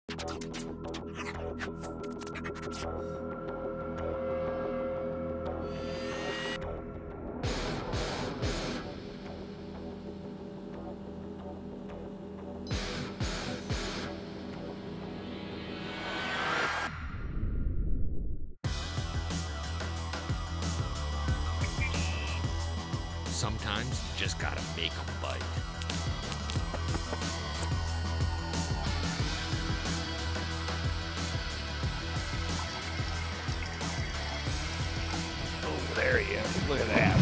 Sometimes you just gotta make them bite. Oh, there he is. Look at that.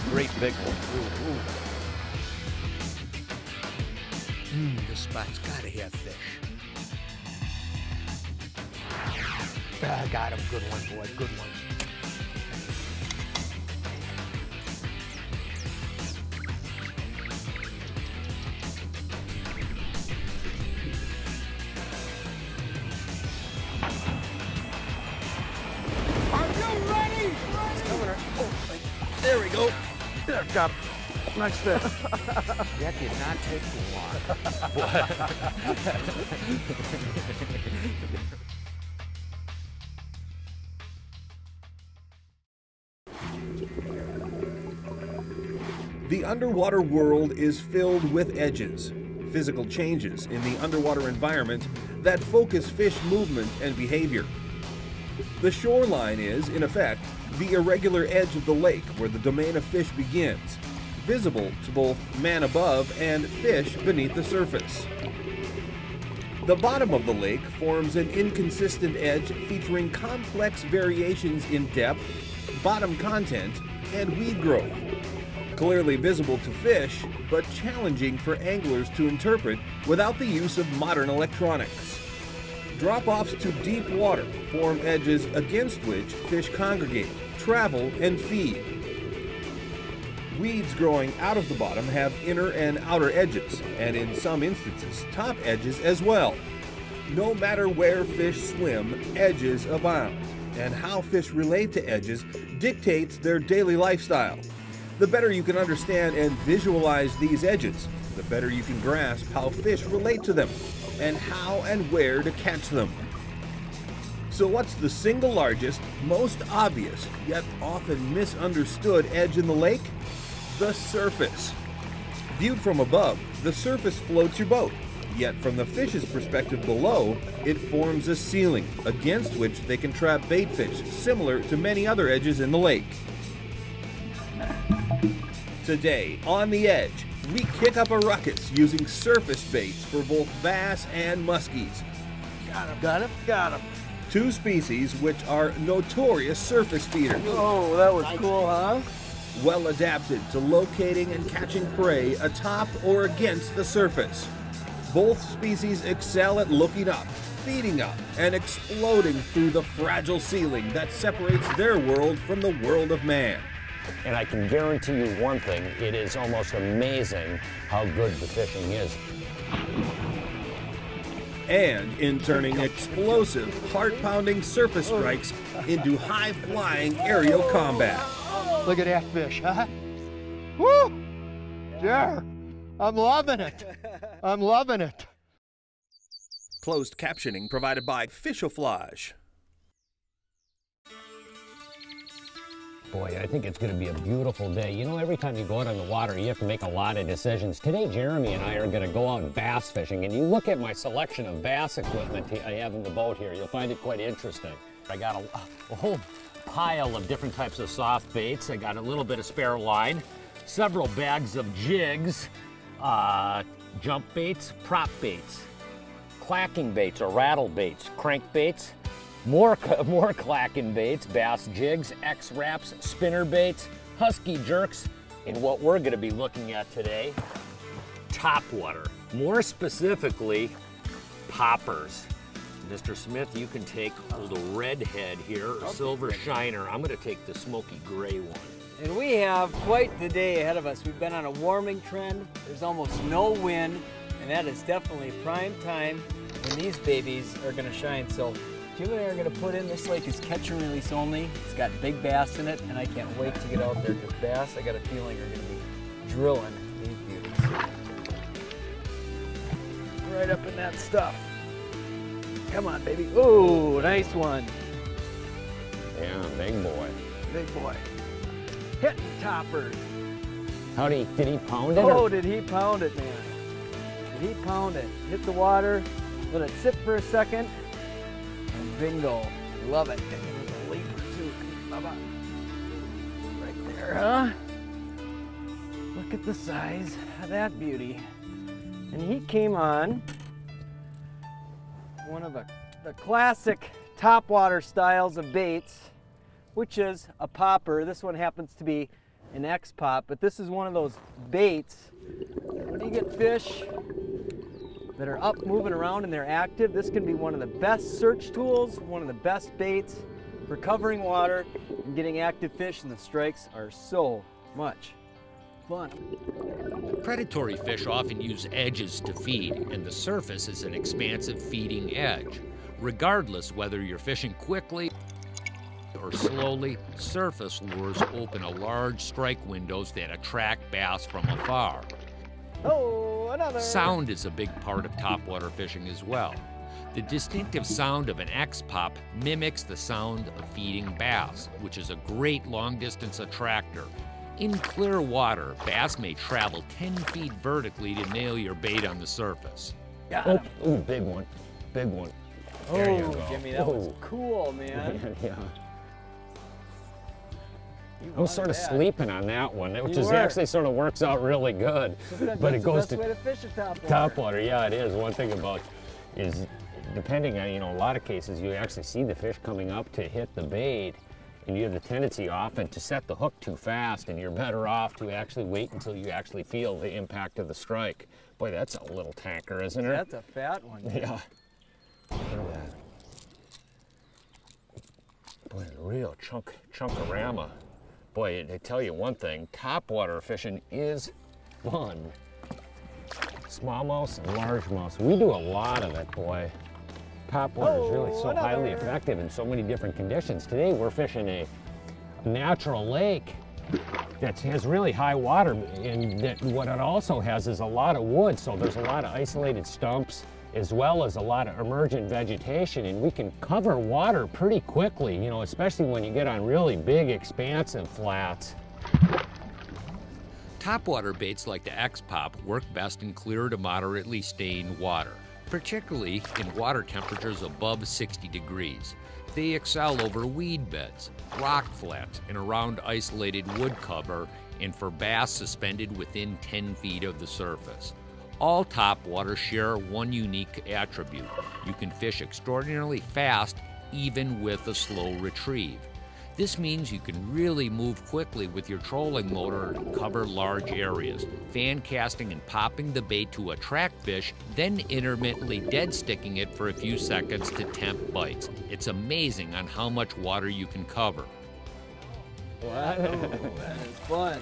Great big one. Ooh, ooh. This spot's gotta have fish. Ah, got him. Good one, boy. Good one. There we go. There, got him. Nice fish. That did not take too long. The underwater world is filled with edges, physical changes in the underwater environment that focus fish movement and behavior. The shoreline is, in effect, the irregular edge of the lake where the domain of fish begins, visible to both man above and fish beneath the surface. The bottom of the lake forms an inconsistent edge featuring complex variations in depth, bottom content, and weed growth. Clearly visible to fish, but challenging for anglers to interpret without the use of modern electronics. Drop-offs to deep water form edges against which fish congregate, travel, and feed. Weeds growing out of the bottom have inner and outer edges, and in some instances, top edges as well. No matter where fish swim, edges abound, and how fish relate to edges dictates their daily lifestyle. The better you can understand and visualize these edges, the better you can grasp how fish relate to them, and how and where to catch them. So what's the single largest, most obvious, yet often misunderstood edge in the lake? The surface. Viewed from above, the surface floats your boat, yet from the fish's perspective below, it forms a ceiling against which they can trap bait fish, similar to many other edges in the lake. Today, on The Edge, we kick up a ruckus using surface baits for both bass and muskies. Got him. Got him. Got him. Two species which are notorious surface feeders. Oh, that was cool, huh? Well adapted to locating and catching prey atop or against the surface. Both species excel at looking up, feeding up, and exploding through the fragile ceiling that separates their world from the world of man. And I can guarantee you one thing, it is almost amazing how good the fishing is. And in turning explosive, heart-pounding surface strikes into high-flying aerial combat. Look at that fish, huh? Woo! Yeah, I'm loving it. I'm loving it. Closed captioning provided by Fishoflage. Boy, I think it's going to be a beautiful day. You know, every time you go out on the water, you have to make a lot of decisions. Today, Jeremy and I are going to go out bass fishing, and you look at my selection of bass equipment I have in the boat here, you'll find it quite interesting. I got a whole pile of different types of soft baits. I got a little bit of spare line, several bags of jigs, jump baits, prop baits, clacking baits or rattle baits, crank baits, more clacking baits, bass jigs, X-wraps, spinner baits, husky jerks, and what we're going to be looking at today, topwater. More specifically, poppers. Mr. Smith, you can take a little redhead here, or silver shiner. I'm going to take the smoky gray one. And we have quite the day ahead of us. We've been on a warming trend. There's almost no wind, and that is definitely prime time when these babies are going to shine. So Jim and I are going to put in, this lake is catch and release only. It's got big bass in it, and I can't wait to get out there because bass, I got a feeling, are going to be drilling these beauties. Right up in that stuff. Come on, baby. Oh, nice one. Yeah, big boy. Big boy. Hitting toppers. Did he pound it? Oh, did he pound it, man. Did he pound it? Hit the water, let it sit for a second, and bingo. Love it. And it was a leaper too. Baba. Right there, huh? Look at the size of that beauty. And he came on one of the classic topwater styles of baits, which is a popper. This one happens to be an X-pop, but this is one of those baits. When you get fish that are up, moving around, and they're active, this can be one of the best search tools, one of the best baits for covering water and getting active fish, and the strikes are so much fun. Predatory fish often use edges to feed, and the surface is an expansive feeding edge. Regardless whether you're fishing quickly or slowly, surface lures open a large strike windows that attract bass from afar. Oh, another! Sound is a big part of topwater fishing as well. The distinctive sound of an X-pop mimics the sound of feeding bass, which is a great long-distance attractor. In clear water, bass may travel 10 feet vertically to nail your bait on the surface. Got him. Ooh, big one. Big one. Oh, There you go. Jimmy, that was Ooh. cool, man. Yeah. You I was sort of wanted that. sleeping on that one, which You is were. actually sort of works out really good. That's But it goes the to best way to fish a topwater. topwater. Yeah, it is. One thing about is depending on, a lot of cases you actually see the fish coming up to hit the bait, and you have the tendency often to set the hook too fast, and you're better off to actually wait until you actually feel the impact of the strike. Boy, that's a little tanker, isn't it? That's a fat one. Yeah. Look at that. Boy, a real chunkorama. Boy, I tell you one thing, topwater fishing is fun. Smallmouth and largemouth, we do a lot of it, boy. Topwater is really so highly effective in so many different conditions. Today we're fishing a natural lake that has really high water, and that what it also has is a lot of wood, so there's a lot of isolated stumps as well as a lot of emergent vegetation, and we can cover water pretty quickly, especially when you get on really big expansive flats. Topwater baits like the X-pop work best in clear to moderately stained water, particularly in water temperatures above 60 degrees. They excel over weed beds, rock flats, and around isolated wood cover, and for bass suspended within 10 feet of the surface. All topwater share one unique attribute. You can fish extraordinarily fast, even with a slow retrieve. This means you can really move quickly with your trolling motor to cover large areas, fan casting and popping the bait to attract fish, then intermittently dead sticking it for a few seconds to tempt bites. It's amazing on how much water you can cover. Wow, that is fun.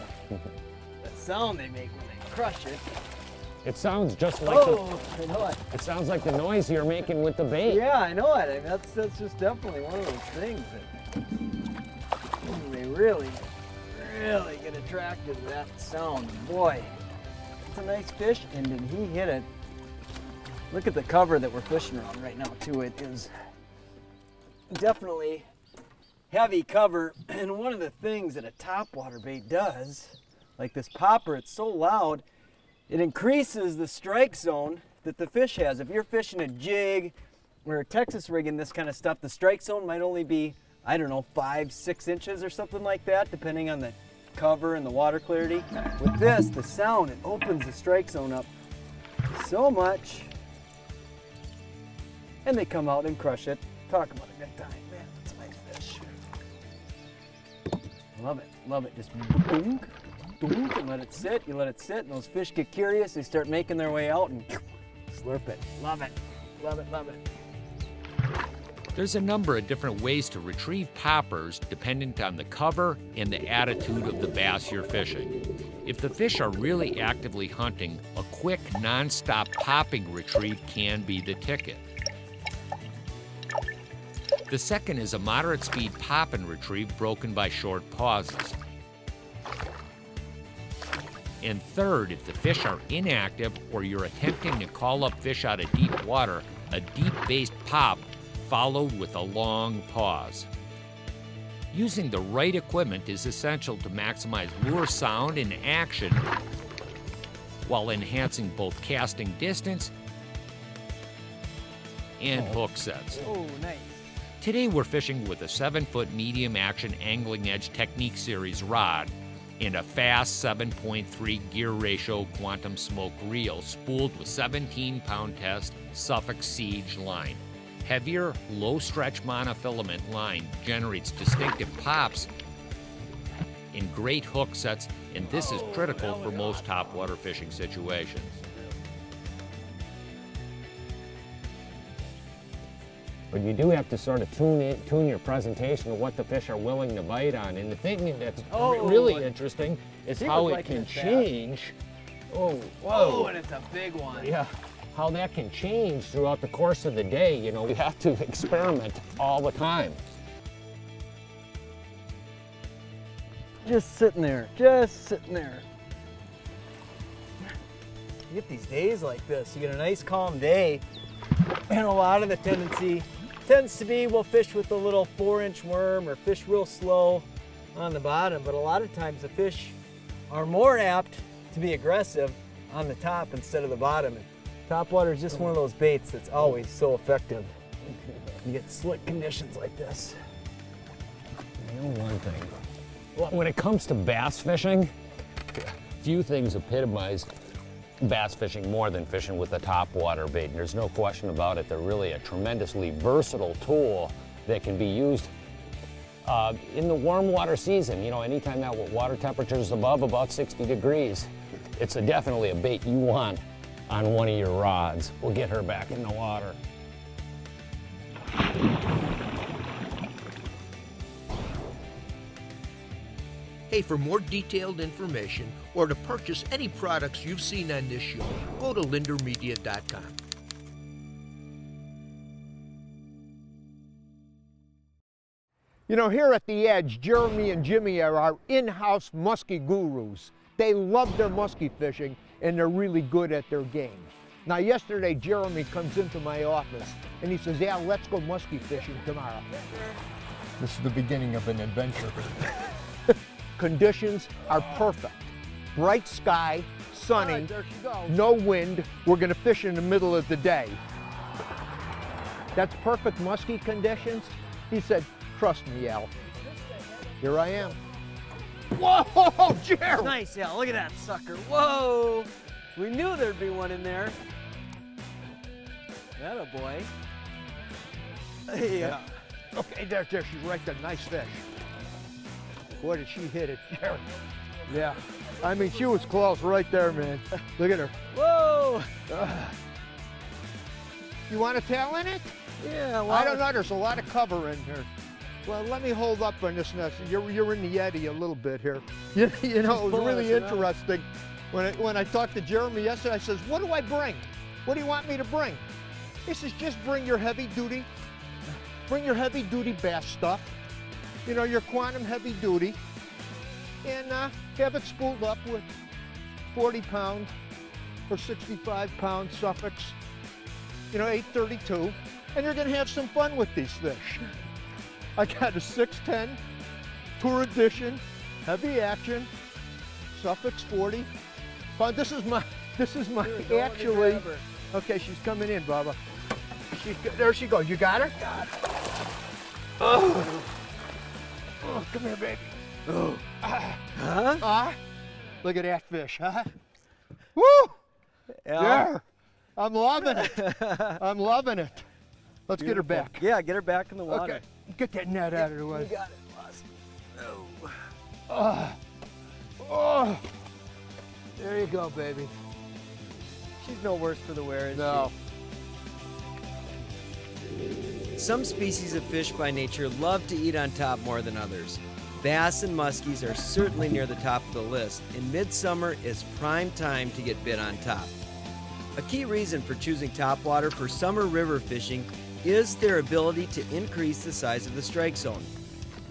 That sound they make when they crush it. It sounds just like I know it. it sounds like the noise you're making with the bait. Yeah, I know it. That's just definitely one of those things that they really get attracted to that sound. Boy, it's a nice fish, and did he hit it? Look at the cover that we're fishing around right now, too. It is definitely heavy cover, and one of the things that a topwater bait does, like this popper, it's so loud, it increases the strike zone that the fish has. If you're fishing a jig or a Texas rig and this kind of stuff, the strike zone might only be, I don't know, 5-6 inches or something like that, depending on the cover and the water clarity. With this, the sound, it opens the strike zone up so much, and they come out and crush it. Talk about a good time, man. It's a nice fish. Love it, love it. Just boom, boom, and let it sit. You let it sit, and those fish get curious. They start making their way out and slurp it. Love it, love it, love it. There's a number of different ways to retrieve poppers dependent on the cover and the attitude of the bass you're fishing. If the fish are really actively hunting, a quick, non-stop popping retrieve can be the ticket. The second is a moderate speed pop and retrieve broken by short pauses. And third, if the fish are inactive or you're attempting to call up fish out of deep water, a deep-based pop followed with a long pause. Using the right equipment is essential to maximize lure sound and action while enhancing both casting distance and hook sets. Oh, nice. Today we're fishing with a 7-foot medium action angling edge technique series rod and a fast 7.3 gear ratio quantum smoke reel spooled with 17-pound test Suffolk Siege line. Heavier, low-stretch monofilament line generates distinctive pops in great hook sets, and this is critical for most topwater fishing situations. But you do have to sort of tune your presentation to what the fish are willing to bite on. And the thing that's really interesting is how it can change. Oh, whoa. Oh, and it's a big one. Yeah, how that can change throughout the course of the day. You know, you have to experiment all the time. Just sitting there, just sitting there. You get these days like this, you get a nice calm day, and a lot of the tendency tends to be we'll fish with a little 4-inch worm or fish real slow on the bottom, but a lot of times the fish are more apt to be aggressive on the top instead of the bottom. And topwater is just one of those baits that's always so effective. You get slick conditions like this. You know one thing, when it comes to bass fishing, few things epitomize bass fishing more than fishing with a topwater bait. And there's no question about it. They're really a tremendously versatile tool that can be used in the warm water season. You know, anytime that water temperature is above about 60 degrees, it's definitely a bait you want on one of your rods. We'll get her back in the water. Hey, for more detailed information or to purchase any products you've seen on this show, go to lindermedia.com. You know, here at the Edge, Jeremy and Jimmy are our in-house muskie gurus. They love their muskie fishing, and they're really good at their game. Now, yesterday, Jeremy comes into my office, and he says, yeah, let's go muskie fishing tomorrow. This is the beginning of an adventure. Conditions are perfect. Bright sky, sunny, no wind. We're gonna fish in the middle of the day. That's perfect muskie conditions. He said, trust me, Al. Here I am. Whoa, Jerry! Nice, Al, look at that sucker. Whoa! We knew there'd be one in there. Atta boy. Yeah. Okay, there, she's right there, nice fish. Boy, did she hit it, Jerry. Yeah. I mean, she was close right there, man. Look at her. Whoa! You want a tail in it? Yeah, well, I don't know, there's a lot of cover in here. Well, let me hold up on this nest. You're in the eddy a little bit here. You know, it was really interesting. When I talked to Jeremy yesterday, I says, what do I bring? What do you want me to bring? He says, just bring your heavy duty bass stuff. You know, your quantum heavy duty, and have it spooled up with 40-pound or 65-pound Suffolks, you know, 832, and you're gonna have some fun with these fish. I got a 610 Tour Edition, heavy action, Suffolks 40. But this is my actually. Okay, she's coming in, Bubba. There she goes. You got her? Got her. Oh. Oh, come here, baby. Oh. Look at that fish, huh? Woo! Yeah. I'm loving it. I'm loving it. Let's get her back. Yeah, get her back in the water. Okay, get that net out of the way. You got it, boss. Oh. Oh. There you go, baby. She's no worse for the wear, is No. she? Some species of fish by nature love to eat on top more than others. Bass and muskies are certainly near the top of the list, and midsummer is prime time to get bit on top. A key reason for choosing topwater for summer river fishing is their ability to increase the size of the strike zone.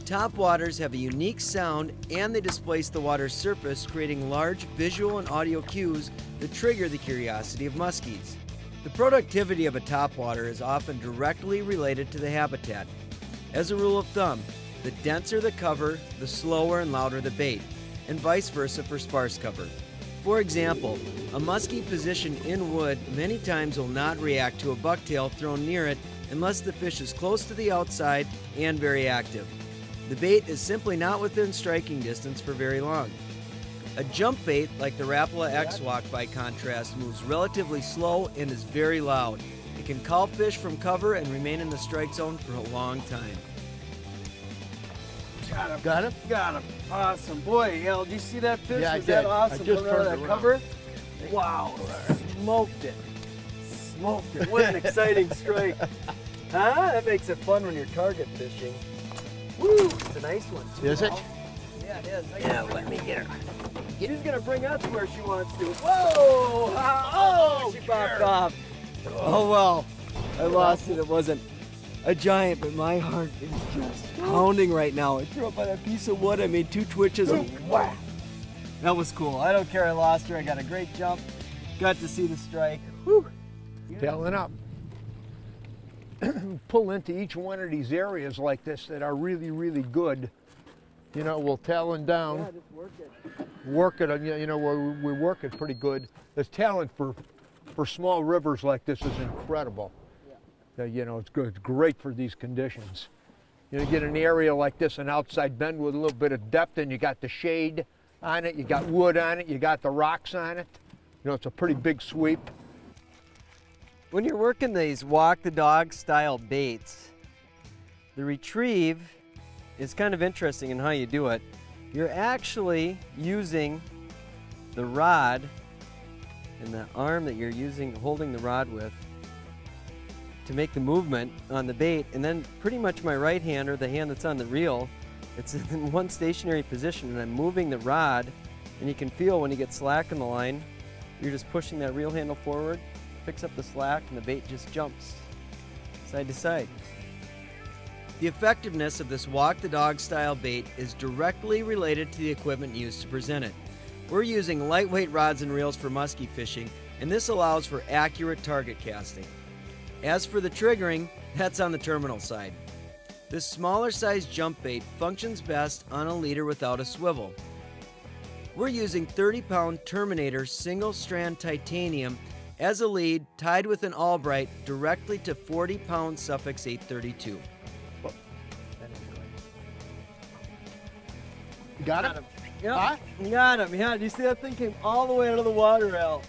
Topwaters have a unique sound, and they displace the water's surface, creating large visual and audio cues that trigger the curiosity of muskies. The productivity of a topwater is often directly related to the habitat. As a rule of thumb, the denser the cover, the slower and louder the bait, and vice versa for sparse cover. For example, a muskie positioned in wood many times will not react to a bucktail thrown near it unless the fish is close to the outside and very active. The bait is simply not within striking distance for very long. A jump bait, like the Rapala X-Walk by contrast, moves relatively slow and is very loud. It can call fish from cover and remain in the strike zone for a long time. Got him. Got him? Got him. Awesome. Boy, Al, did you see that fish? Yeah, I Was that did. awesome? I just Coming out of turned that around. cover? Wow. Smoked it. Smoked it. What an exciting strike. Huh? That makes it fun when you're target fishing. Woo! It's a nice one, too. Is it? Al. Yeah, it is. Yeah, let me get her. She's going to bring us where she wants to. Whoa! Oh, she popped off. Oh, well. I lost it. It wasn't a giant, but my heart is just pounding right now. I threw up on that piece of wood. I made 2 twitches and whack. That was cool. I don't care I lost her. I got a great jump. Got to see the strike. Whew. Tailing up. Pull into each one of these areas like this that are really, really good. You know, we'll tailing down. Yeah, just work it. Work it, you know, we work it pretty good. This talent for small rivers like this is incredible. Yeah. You know, it's good. It's great for these conditions. You know, you get an area like this, an outside bend with a little bit of depth, and you got the shade on it, you got wood on it, you got the rocks on it. You know, it's a pretty big sweep. When you're working these walk the dog style baits, the retrieve is kind of interesting in how you do it. You're actually using the rod and the arm that you're using, holding the rod with, to make the movement on the bait, and then pretty much my right hand, or the hand that's on the reel, it's in one stationary position, and I'm moving the rod, and you can feel when you get slack in the line, you're just pushing that reel handle forward, picks up the slack, and the bait just jumps side to side. The effectiveness of this walk the dog style bait is directly related to the equipment used to present it. We're using lightweight rods and reels for muskie fishing, and this allows for accurate target casting. As for the triggering, that's on the terminal side. This smaller size jump bait functions best on a leader without a swivel. We're using 30-pound Terminator single-strand titanium as a lead tied with an Albright directly to 40-pound Suffix 832. Got him? Yep. Huh? Got him. Yeah, do you see that thing came all the way out of the water, Al?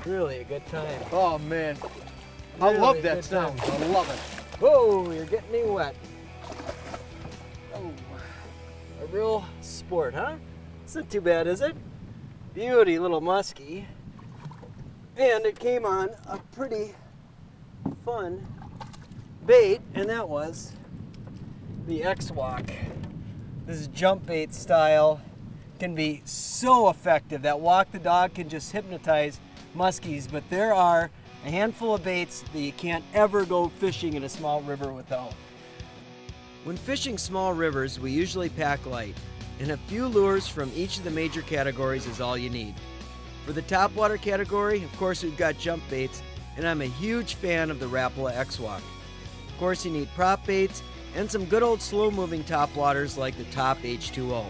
Really a good time. Oh, man. I Really love that good sound. time. I love it. Whoa, you're getting me wet. Oh, a real sport, huh? It's not too bad, is it? Beauty little muskie. And it came on a pretty fun bait, and that was the X-Walk. This is jump bait style. Can be so effective. That walk the dog can just hypnotize muskies, but there are a handful of baits that you can't ever go fishing in a small river without. When fishing small rivers, we usually pack light, and a few lures from each of the major categories is all you need. For the topwater category, of course, we've got jump baits, and I'm a huge fan of the Rapala X-Walk. Of course, you need prop baits and some good old slow-moving topwaters like the Top H2O.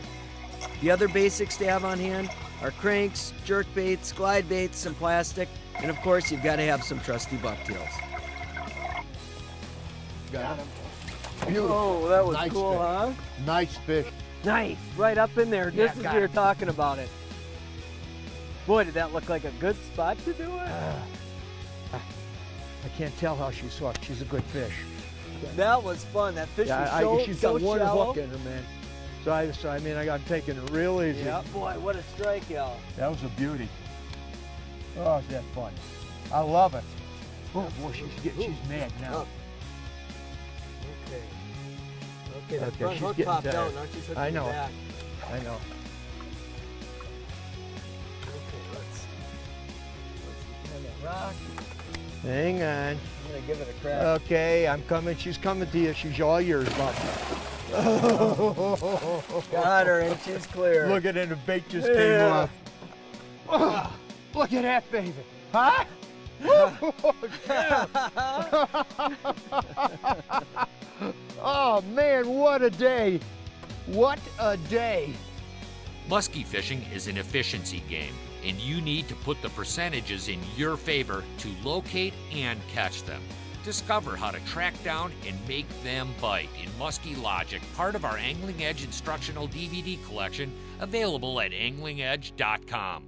The other basics to have on hand are cranks, jerk baits, glide baits, some plastic, and of course, you've got to have some trusty bucktails. Got him. Beautiful. Oh, that was Nice cool, fish. huh? Nice fish. Nice, right up in there, Yeah, just as got we were it. talking about it. Boy, did that look like a good spot to do it? I can't tell how she's hooked. She's a good fish. That was fun. That fish Yeah, was she's so got one shallow. hook in her, man. So I mean, I'm taking it real easy. Yeah, boy, what a strike, Al. That was a beauty. Oh, is that fun? I love it. Oh, boy, she's mad now. Okay. Okay, that Okay, front she's hook getting popped tired. out. Now she's hooking I me know. back. I know. Okay, let's find that rock. Hang on. I'm gonna give it a crack. Okay, I'm coming. She's coming to you. She's all yours, Bob. Got her, and she's clear. Look at it, the bait just came off. Oh, look at that baby. Huh? Oh man, what a day! What a day! Muskie fishing is an efficiency game, and you need to put the percentages in your favor to locate and catch them. Discover how to track down and make them bite in Muskie Logic, part of our Angling Edge instructional DVD collection, available at anglingedge.com.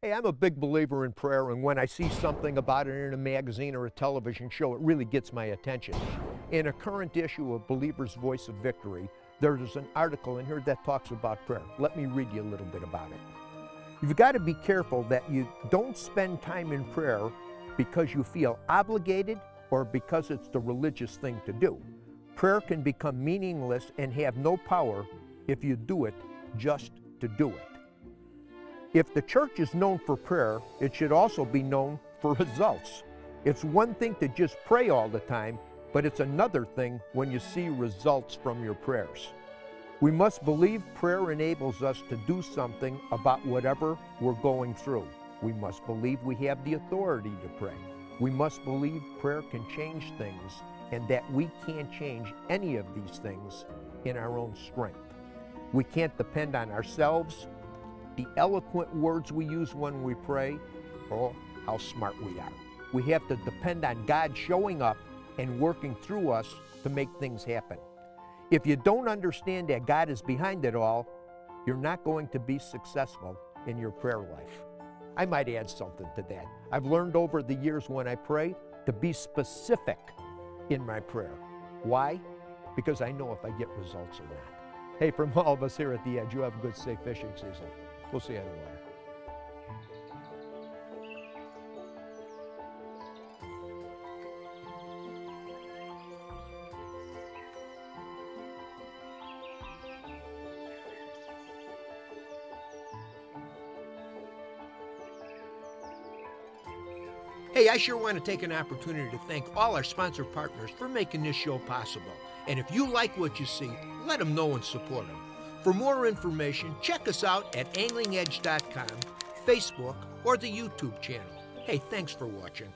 Hey, I'm a big believer in prayer, and when I see something about it in a magazine or a television show, it really gets my attention. In a current issue of Believer's Voice of Victory, there's an article in here that talks about prayer. Let me read you a little bit about it. You've got to be careful that you don't spend time in prayer because you feel obligated or because it's the religious thing to do. Prayer can become meaningless and have no power if you do it just to do it. If the church is known for prayer, it should also be known for results. It's one thing to just pray all the time, but it's another thing when you see results from your prayers. We must believe prayer enables us to do something about whatever we're going through. We must believe we have the authority to pray. We must believe prayer can change things and that we can't change any of these things in our own strength. We can't depend on ourselves, the eloquent words we use when we pray, or how smart we are. We have to depend on God showing up and working through us to make things happen. If you don't understand that God is behind it all, you're not going to be successful in your prayer life. I might add something to that. I've learned over the years when I pray to be specific in my prayer. Why? Because I know if I get results or not. Hey, from all of us here at The Edge, you have a good, safe fishing season. We'll see you in the water. Hey, I sure want to take an opportunity to thank all our sponsor partners for making this show possible. And if you like what you see, let them know and support them. For more information, check us out at anglingedge.com, Facebook, or the YouTube channel. Hey, thanks for watching.